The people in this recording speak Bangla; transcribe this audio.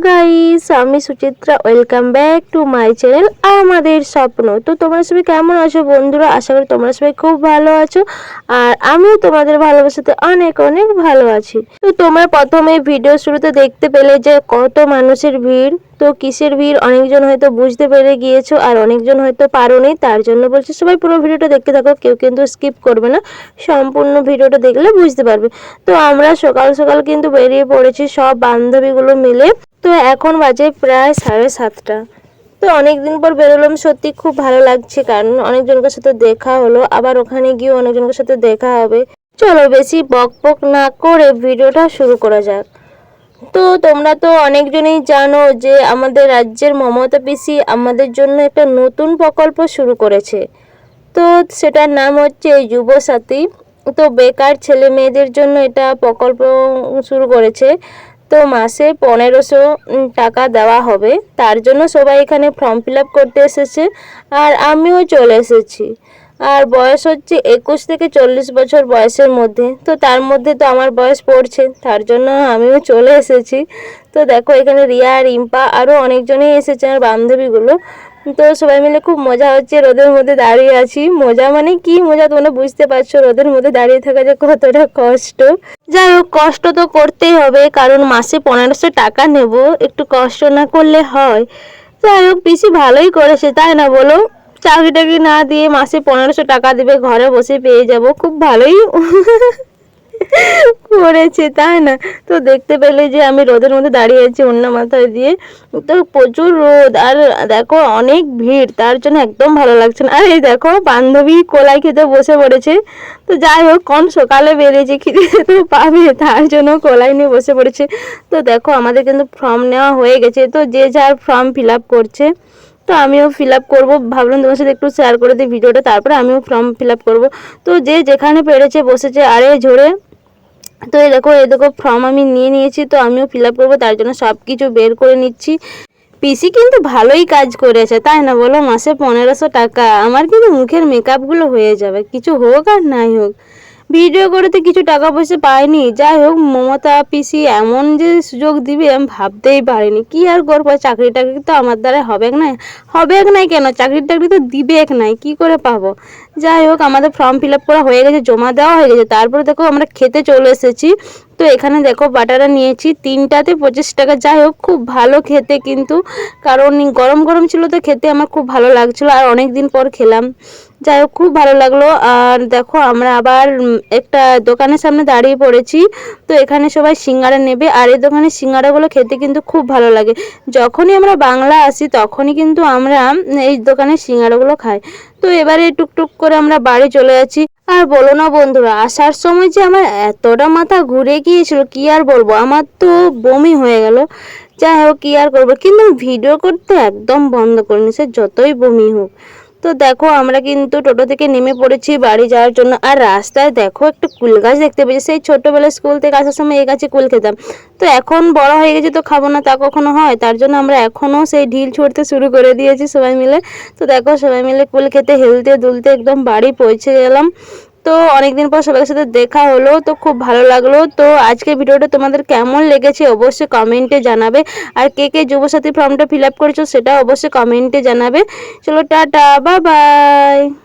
গাইস, আমি Suchitra, welcome back to my channel আমাদের স্বপ্ন। তো তোমরা সবাই কেমন আছো বন্ধুরা? আশা করি তোমরা সবাই খুব ভালো আছো, আর আমিও তোমাদের ভালোবাসাতে অনেক অনেক ভালো আছি। তো তোমরা প্রথমে ভিডিও শুরুতে দেখতে পেলে যে কত মানুষের ভিড়। তো কিসের ভিড় অনেকজন হয়তো বুঝতে পেরে গিয়েছো, আর অনেকজন হয়তো পারোনি, তার জন্য বলছি সবাই পুরো ভিডিওটা দেখতে থাকো, কেউ কিন্তু স্কিপ করবে না, সম্পূর্ণ ভিডিওটা দেখলে বুঝতে পারবে। তো আমরা সকাল সকাল কিন্তু বেরিয়ে পড়েছি সব বান্ধবীগুলো মিলে। তো এখন বাজে প্রায় 7:30। তো অনেকদিন পর বেরোলাম, সত্যি খুব ভালো লাগছে, কারণ অনেকজনের সাথে দেখা হলো, আবার ওখানে গিয়ে অনেকজনের সাথে দেখা হবে। চলো বেশি বক বক না করে ভিডিওটা শুরু করা যাক। তো তোমরা তো অনেকজনই জানো যে আমাদের রাজ্যের মমতা পিসি আমাদের জন্য একটা নতুন প্রকল্প শুরু করেছে। তো সেটার নাম হচ্ছে যুবসাথী। তো বেকার ছেলে মেয়েদের জন্য এটা প্রকল্প শুরু করেছে। তো মাসে 1500 টাকা দেওয়া হবে, তার জন্য সবাই এখানে ফর্ম ফিল আপ করতে এসেছে, আর আমিও চলে এসেছি। আর বয়স হচ্ছে 21 থেকে 40 বছর বয়সের মধ্যে। তো তার মধ্যে তো আমার বয়স পড়ছে, তার জন্য আমিও চলে এসেছি। তো দেখো এখানে রিয়া, রিম্পা, আরও অনেকজনই এসেছে আমার বান্ধবীগুলো। তো সবাই মিলে খুব মজা হচ্ছে, রোদের মধ্যে দাঁড়িয়ে আছি। মজা মানে কি মজা তোমরা বুঝতে পারছো, রোদের মধ্যে দাঁড়িয়ে থাকা যে কতটা কষ্ট। যাই হোক, কষ্ট তো করতেই হবে, কারণ মাসে 1500 টাকা নেব, একটু কষ্ট না করলে হয়? যাই হোক, পিসি ভালোই করেছে, তাই না বলো? চাকরি টাকরি না দিয়ে মাসে 1500 টাকা দেবে, ঘরে বসে পেয়ে যাব, খুব ভালোই করেছে, তাই না? তো দেখতে পেলে যে আমি রোদের মধ্যে দাঁড়িয়ে আছি ওড়না মাথায় দিয়ে। তো প্রচুর রোদ, আর দেখো অনেক ভিড়, তার জন্য একদম ভালো লাগছে না। আর এই দেখো বান্ধবী কলাই খেতে বসে পড়েছে। তো যাই হোক, কোন সকালে বেরিয়েছে, খিদে তো পাবে, তার জন্য কলাই নিয়ে বসে পড়েছে। তো দেখো আমাদের কিন্তু ফর্ম নেওয়া হয়ে গেছে, তো যে যার ফর্ম ফিল আপ করছে। তো আমিও ফিল আপ করবো, ভাবলাম তোমার সাথে একটু শেয়ার করে দিই ভিডিওটা, তারপরে আমিও ফর্ম ফিল আপ করবো। তো যে যেখানে পেরেছে বসেছে আরে ঝরে। তো এই দেখো ফর্ম আমি নিয়ে নিয়েছি, তো আমিও ফিল আপ করবো, তার জন্য সব কিছু বের করে নিচ্ছি। পিসি কিন্তু ভালোই কাজ করেছে, তাই না বলো? মাসে 1500 টাকা, আমার কিন্তু মুখের মেকআপগুলো হয়ে যাবে, কিছু হোক আর নাই হোক। ভিডিও করতে কিছু টাকা পয়সা পাইনি, যাই হোক মমতা পিসি এমন যে সুযোগ দিবে আমি ভাবতেই পারিনি। কি আর করবো, চাকরি টাকরি তো আমার দ্বারা হবে না, হবে নাই কেন, চাকরি টাকরি তো দিবে নাই, কি করে পাবো? যাই হোক, আমাদের ফর্ম ফিল আপ করা হয়ে গেছে, জমা দেওয়া হয়ে গেছে, তারপরে দেখো আমরা খেতে চলে এসেছি। তো এখানে দেখো বাটারা নিয়েছি, 3টাতে 25 টাকা। যাই হোক, খুব ভালো খেতে কিন্তু, কারণ গরম গরম ছিল, তো খেতে আমার খুব ভালো লাগছিলো, আর অনেক দিন পর খেলাম। যাই হোক, খুব ভালো লাগলো। আর দেখো আমরা আবার একটা দোকানের সামনে দাঁড়িয়ে পড়েছি। তো এখানে সবাই সিঙ্গারা নেবে, আর এই দোকানের সিঙ্গারাগুলো খেতে কিন্তু খুব ভালো লাগে। যখনই আমরা বাংলা আসি তখনই কিন্তু আমরা এই দোকানের সিঙ্গারাগুলো খাই। তো এবারে টুকটুক করে আমরা বাড়ি চলে যাচ্ছি। আর বলো না বন্ধুরা, আসার সময় যে আমার এতটা মাথা ঘুরে গিয়েছিল, কি আর বলবো, আমার তো বমি হয়ে গেল। যাই হোক, কি আর করবো, কিন্তু ভিডিও করতে একদম বন্ধ করিনি, সে যতই বমি হোক। তো দেখো আমরা কিন্তু টোটো থেকে নেমে পড়েছি বাড়ি যাওয়ার জন্য। আর রাস্তায় দেখো একটা কুল গাছ দেখতে পেয়েছি, সেই ছোট্টবেলায় স্কুল থেকে আসার সময় এই গাছে কুল খেতাম। তো এখন বড় হয়ে গেছে, তো খাবো না তা কখনো হয়? তার জন্য আমরা এখনও সেই ঢিল ছুঁড়তে শুরু করে দিয়েছি সবাই মিলে। তো দেখো সবাই মিলে কুল খেতে হেলতে দুলতে একদম বাড়ি পৌঁছে গেলাম। তো অনেকদিন পর সবার সাথে দেখা হলো, তো খুব ভালো লাগলো। তো আজকের ভিডিওটা তোমাদের কেমন লেগেছে অবশ্যই কমেন্টে জানাবে, আর কে কে যুবসাথী ফর্মটা ফিল আপ করেছো সেটা অবশ্যই কমেন্টে জানাবে। চলো টাটা, বাই বাই।